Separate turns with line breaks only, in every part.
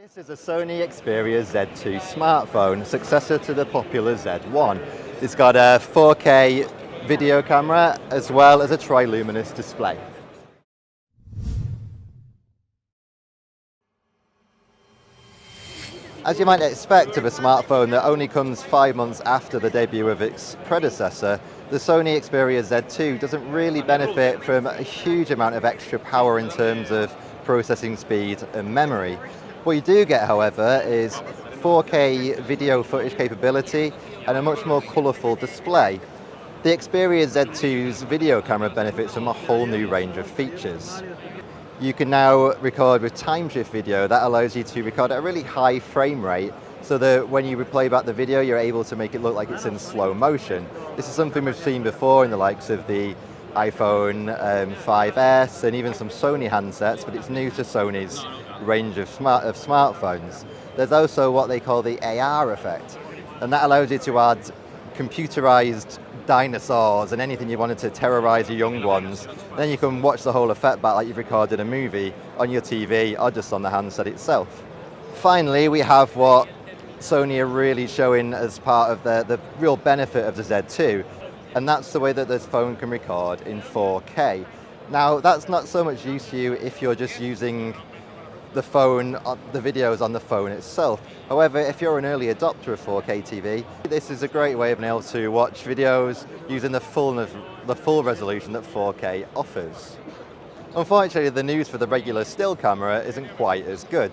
This is a Sony Xperia Z2 smartphone, successor to the popular Z1. It's got a 4K video camera as well as a triluminous display. As you might expect of a smartphone that only comes 5 months after the debut of its predecessor, the Sony Xperia Z2 doesn't really benefit from a huge amount of extra power in terms of processing speed and memory. What you do get, however, is 4K video footage capability and a much more colourful display. The Xperia Z2's video camera benefits from a whole new range of features. You can now record with Timeshift video. That allows you to record at a really high frame rate so that when you replay back the video, you're able to make it look like it's in slow motion. This is something we've seen before in the likes of the iPhone 5S and even some Sony handsets, but it's new to Sony's range of smartphones. There's also what they call the AR effect, and that allows you to add computerized dinosaurs and anything you wanted to terrorize your young ones. Then you can watch the whole effect back like you've recorded a movie on your TV or just on the handset itself. Finally, we have what Sony are really showing as part of the real benefit of the Z2, and that's the way that this phone can record in 4K. Now, that's not so much use to you if you're just using the phone, the videos on the phone itself. However, if you're an early adopter of 4K TV, this is a great way of being able to watch videos using the full resolution that 4K offers. Unfortunately, the news for the regular still camera isn't quite as good.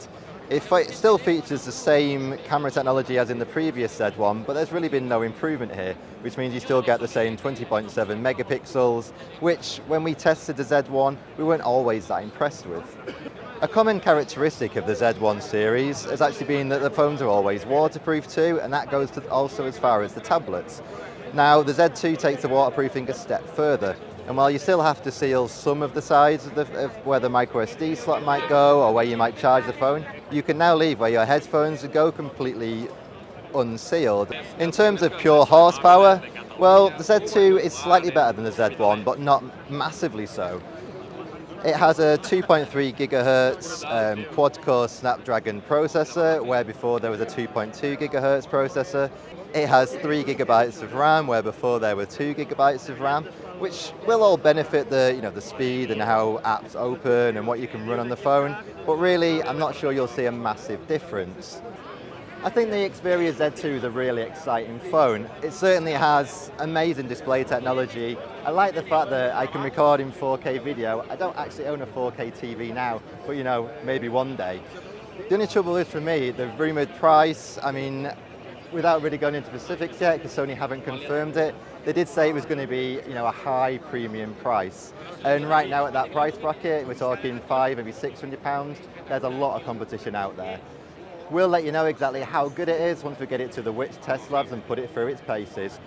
It still features the same camera technology as in the previous Z1, but there's really been no improvement here, which means you still get the same 20.7 megapixels, which when we tested the Z1, we weren't always that impressed with. A common characteristic of the Z1 series has actually been that the phones are always waterproof too, and that goes also as far as the tablets. Now, the Z2 takes the waterproofing a step further, and while you still have to seal some of the sides of where the micro SD slot might go or where you might charge the phone, you can now leave where your headphones go completely unsealed. In terms of pure horsepower, well, the Z2 is slightly better than the Z1, but not massively so. It has a 2.3 gigahertz quad-core Snapdragon processor, where before there was a 2.2 gigahertz processor. It has 3 gigabytes of RAM, where before there were 2 gigabytes of RAM, which will all benefit the speed and how apps open and what you can run on the phone. But really, I'm not sure you'll see a massive difference. I think the Xperia Z2 is a really exciting phone. It certainly has amazing display technology. I like the fact that I can record in 4K video. I don't actually own a 4K TV now, but maybe one day. The only trouble is for me, the rumored price, without really going into specifics yet, because Sony haven't confirmed it, they did say it was going to be a high premium price. And right now at that price bracket, we're talking £500, maybe £600. There's a lot of competition out there. We'll let you know exactly how good it is once we get it to the Witch test labs and put it through its paces.